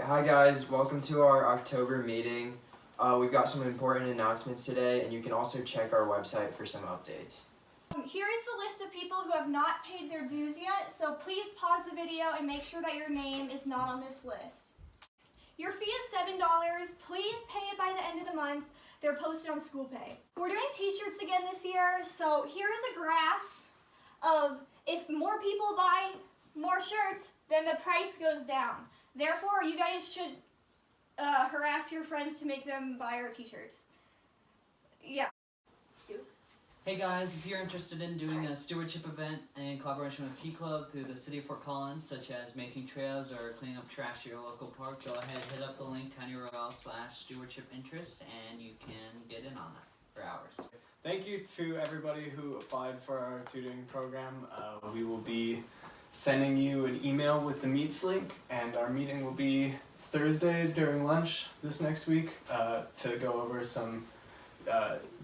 Hi guys, welcome to our October meeting. We've got some important announcements today, and you can also check our website for some updates. Here is the list of people who have not paid their dues yet, so please pause the video and make sure that your name is not on this list. Your fee is $7. Please pay it by the end of the month. They're posted on school pay. We're doing t-shirts again this year, so here is a graph of if more people buy more shirts, then the price goes down. Therefore, you guys should harass your friends to make them buy our t-shirts. Yeah. Hey guys, if you're interested in doing a stewardship event in collaboration with Key Club through the City of Fort Collins, such as making trails or cleaning up trash at your local park, go ahead, hit up the link tinyurl/stewardshipinterest and you can get in on that for hours. Thank you to everybody who applied for our tutoring program. We will be sending you an email with the Meets link, and our meeting will be Thursday during lunch this next week to go over some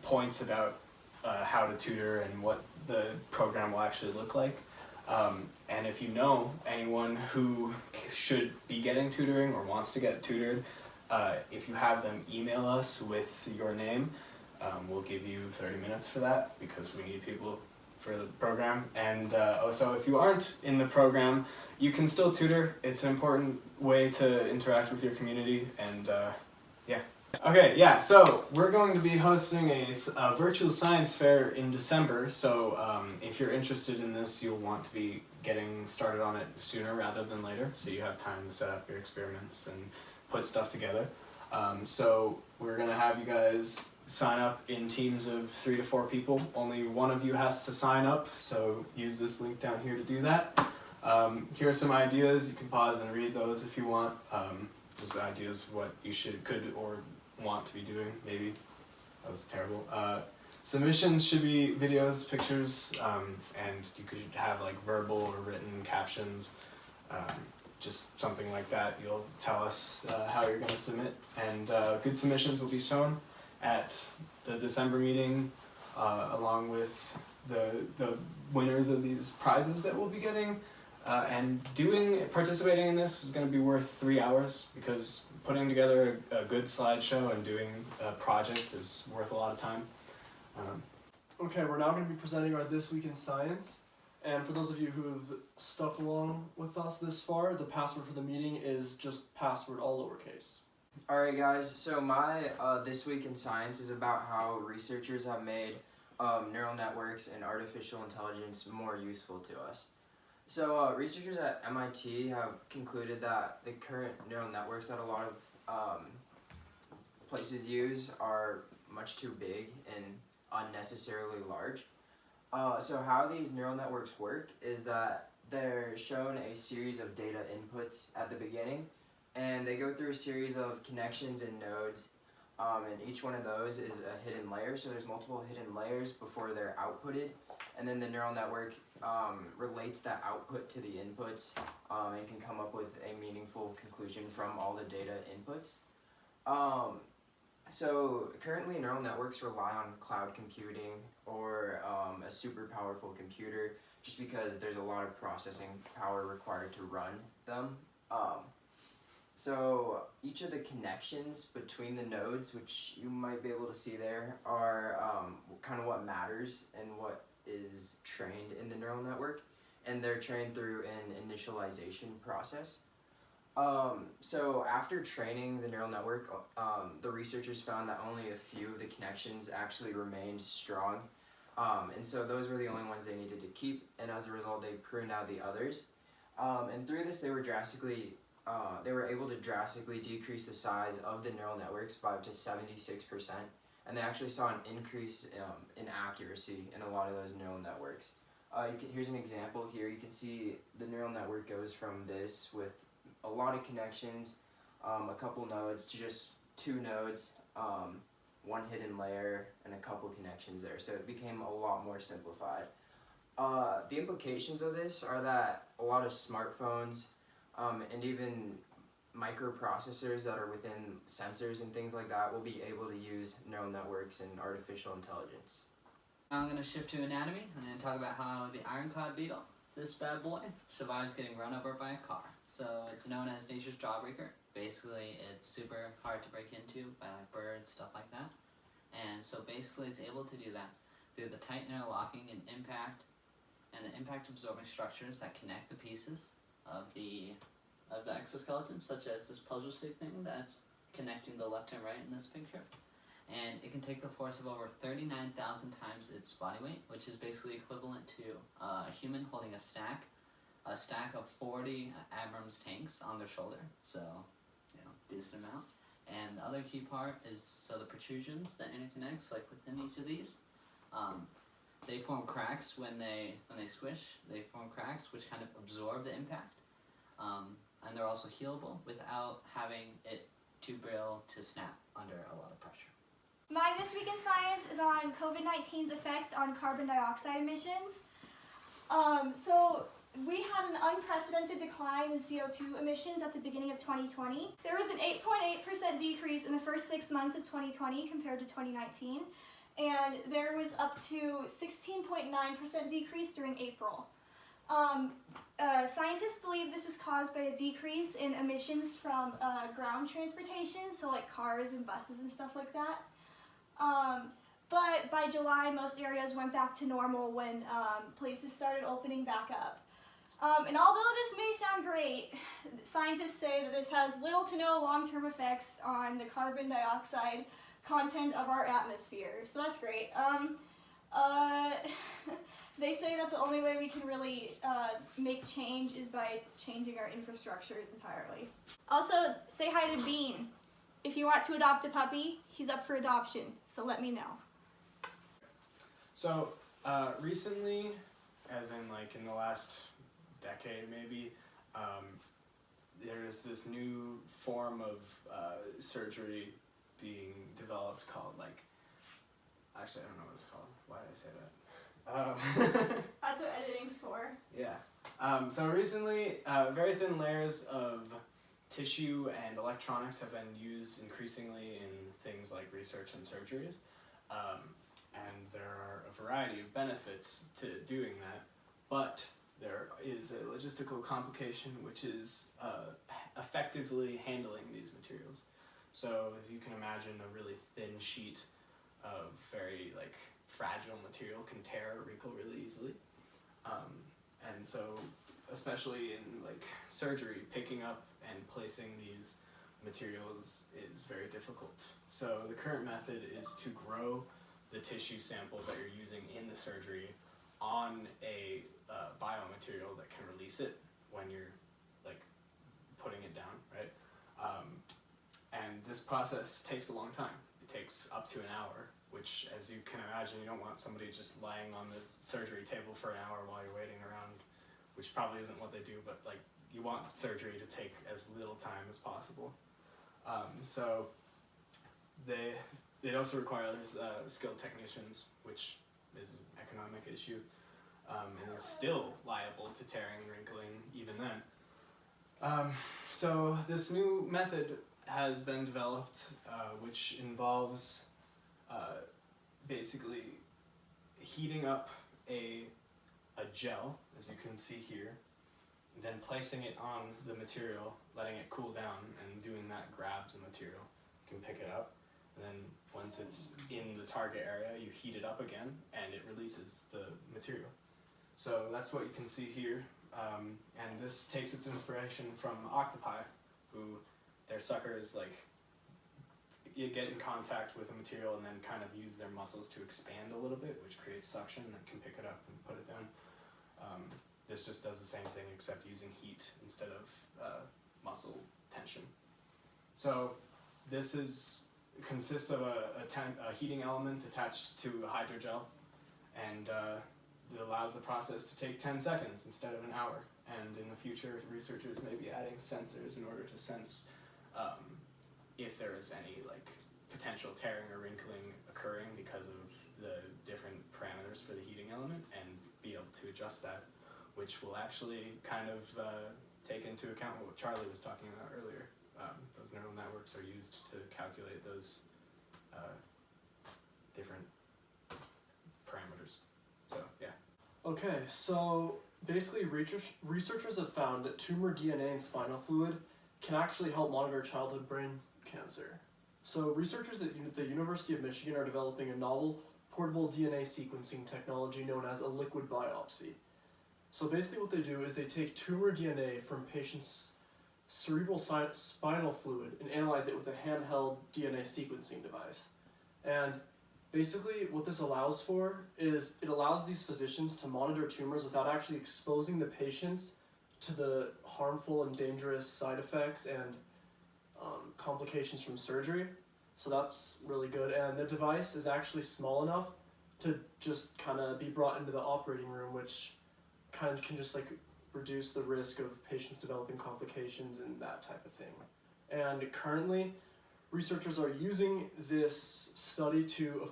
points about how to tutor and what the program will actually look like. And if you know anyone who should be getting tutoring or wants to get tutored, if you have them email us with your name, we'll give you 30 minutes for that because we need people for the program. And also, if you aren't in the program, you can still tutor. It's an important way to interact with your community, and yeah. Okay, yeah, so we're going to be hosting a virtual science fair in December, so if you're interested in this, you'll want to be getting started on it sooner rather than later, so you have time to set up your experiments and put stuff together. So we're going to have you guys sign up in teams of 3 to 4 people. Only one of you has to sign up, so use this link down here to do that. Here are some ideas. You can pause and read those if you want. Just ideas of what you could or want to be doing, maybe. That was terrible. Submissions should be videos, pictures, and you could have like verbal or written captions, just something like that. You'll tell us how you're going to submit, and good submissions will be shown at the December meeting, along with the winners of these prizes that we'll be getting. And participating in this is going to be worth 3 hours, because putting together a good slideshow and doing a project is worth a lot of time. Okay, we're now going to be presenting our This Week in Science. And for those of you who have stuck along with us this far, the password for the meeting is just password, all lowercase. Alright guys, so my This Week in Science is about how researchers have made neural networks and artificial intelligence more useful to us. So researchers at MIT have concluded that the current neural networks that a lot of places use are much too big and unnecessarily large. So how these neural networks work is that they're shown a series of data inputs at the beginning, and they go through a series of connections and nodes, and each one of those is a hidden layer. So there's multiple hidden layers before they're outputted, and then the neural network relates that output to the inputs and can come up with a meaningful conclusion from all the data inputs. So currently neural networks rely on cloud computing or a super powerful computer, just because there's a lot of processing power required to run them. So each of the connections between the nodes, which you might be able to see there, are kind of what matters and what is trained in the neural network, and they're trained through an initialization process. So after training the neural network, the researchers found that only a few of the connections actually remained strong, and so those were the only ones they needed to keep, and as a result they pruned out the others. And through this they were able to drastically decrease the size of the neural networks by up to 76%, and they actually saw an increase in accuracy in a lot of those neural networks. Here's an example here. You can see the neural network goes from this with a lot of connections, a couple nodes, to just 2 nodes, 1 hidden layer, and a couple connections there. So it became a lot more simplified. The implications of this are that a lot of smartphones and even microprocessors that are within sensors and things like that will be able to use neural networks and artificial intelligence. Now I'm going to shift to anatomy and then talk about how the ironclad beetle, this bad boy, survives getting run over by a car. So it's known as nature's jawbreaker. Basically, it's super hard to break into by like birds, stuff like that. And so basically it's able to do that through the tight interlocking and the impact absorbing structures that connect the pieces of the exoskeleton, such as this puzzle shaped thing that's connecting the left and right in this picture. And it can take the force of over 39,000 times its body weight, which is basically equivalent to a human holding a stack of 40 Abrams tanks on their shoulder. So, decent amount. And the other key part is, so the protrusions that interconnects, like within each of these, they form cracks when they squish. They form cracks which kind of absorb the impact, and they're also healable without having it too brittle to snap under a lot of pressure. My This Week in Science is on COVID-19's effect on carbon dioxide emissions. So we had an unprecedented decline in CO2 emissions at the beginning of 2020. There was an 8.8% decrease in the first 6 months of 2020 compared to 2019, and there was up to 16.9% decrease during April. Scientists believe this is caused by a decrease in emissions from ground transportation, so like cars and buses and stuff like that. But by July, most areas went back to normal when places started opening back up. And although this may sound great, scientists say that this has little to no long-term effects on the carbon dioxide content of our atmosphere. So that's great. They say that the only way we can really make change is by changing our infrastructures entirely. Also, say hi to Bean. If you want to adopt a puppy, he's up for adoption, so let me know. So, recently, as in like in the last decade maybe, there's this new form of surgery being developed called actually I don't know what it's called. Why did I say that? That's what editing's for. Yeah. So recently, very thin layers of tissue and electronics have been used increasingly in things like research and surgeries. And there are a variety of benefits to doing that, but there is a logistical complication, which is effectively handling these materials. So if you can imagine, a really thin sheet of very fragile material can tear or wrinkle really easily. And so especially in surgery, picking up and placing these materials is very difficult. So the current method is to grow the tissue sample that you're using in the surgery on a biomaterial that can release it when you're putting it down, right? And this process takes a long time. It takes up to an hour, which, as you can imagine, you don't want somebody just lying on the surgery table for an hour while you're waiting around, which probably isn't what they do, but you want surgery to take as little time as possible. So it also requires skilled technicians, which is an economic issue, and is still liable to tearing and wrinkling even then. So this new method has been developed, which involves basically heating up a gel, as you can see here, then placing it on the material, letting it cool down, and doing that grabs the material. You can pick it up, and then once it's in the target area, you heat it up again, and it releases the material. So that's what you can see here, and this takes its inspiration from octopi, who their suckers you get in contact with a material and then kind of use their muscles to expand a little bit, which creates suction that can pick it up and put it down. This just does the same thing except using heat instead of muscle tension. So this consists of a heating element attached to a hydrogel, and it allows the process to take 10 seconds instead of an hour. And in the future, researchers may be adding sensors in order to sense if there is any potential tearing or wrinkling occurring because of the different parameters for the heating element, and be able to adjust that, which will actually kind of take into account what Charlie was talking about earlier. Those neural networks are used to calculate those different parameters. So yeah. Okay, so basically researchers have found that tumor DNA in spinal fluid can actually help monitor childhood brain cancer. So researchers at the University of Michigan are developing a novel portable DNA sequencing technology known as a liquid biopsy. So basically what they do is they take tumor DNA from patients' cerebral spinal fluid and analyze it with a handheld DNA sequencing device. And basically what this allows for is it allows these physicians to monitor tumors without actually exposing the patients to the harmful and dangerous side effects and complications from surgery. So that's really good, and the device is actually small enough to just kind of be brought into the operating room, which kind of can just like reduce the risk of patients developing complications and that type of thing. And currently, researchers are using this study to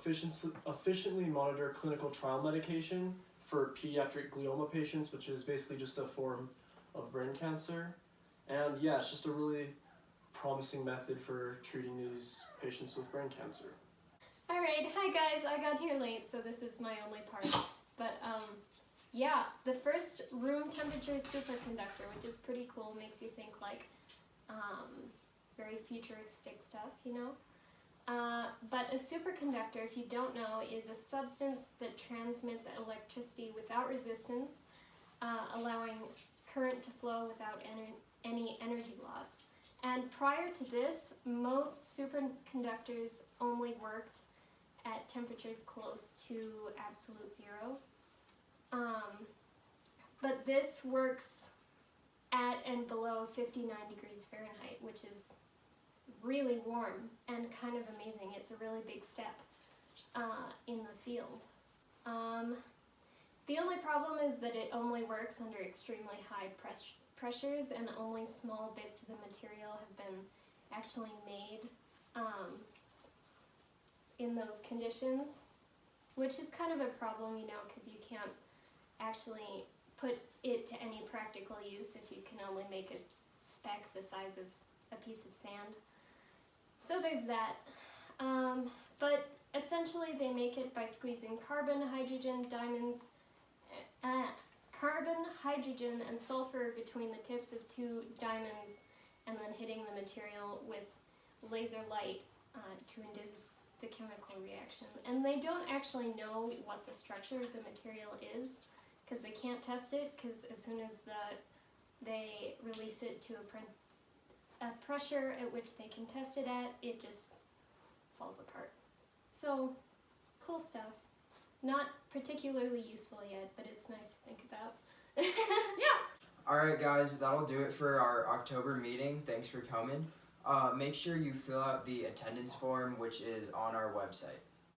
efficiently monitor clinical trial medication for pediatric glioma patients, which is basically just a form of brain cancer. And yeah, it's just a really promising method for treating these patients with brain cancer. Alright, hi guys, I got here late, so this is my only part. But yeah, the first room temperature superconductor, which is pretty cool, makes you think like very futuristic stuff, you know? But a superconductor, if you don't know, is a substance that transmits electricity without resistance, allowing current to flow without any energy loss. And prior to this, most superconductors only worked at temperatures close to absolute zero. But this works at and below 59 degrees Fahrenheit, which is really warm and kind of amazing. It's a really big step in the field. The only problem is that it only works under extremely high pressures, and only small bits of the material have been actually made in those conditions, which is kind of a problem, you know, because you can't actually put it to any practical use if you can only make a speck the size of a piece of sand. So there's that. But essentially they make it by squeezing carbon, hydrogen, and sulfur between the tips of two diamonds, and then hitting the material with laser light to induce the chemical reaction. And they don't actually know what the structure of the material is, because they can't test it, because as soon as they release it to a pressure at which they can test it at, it just falls apart. So, cool stuff. Not particularly useful yet, but it's nice to think about. Yeah! Alright guys, that'll do it for our October meeting. Thanks for coming. Make sure you fill out the attendance form, which is on our website.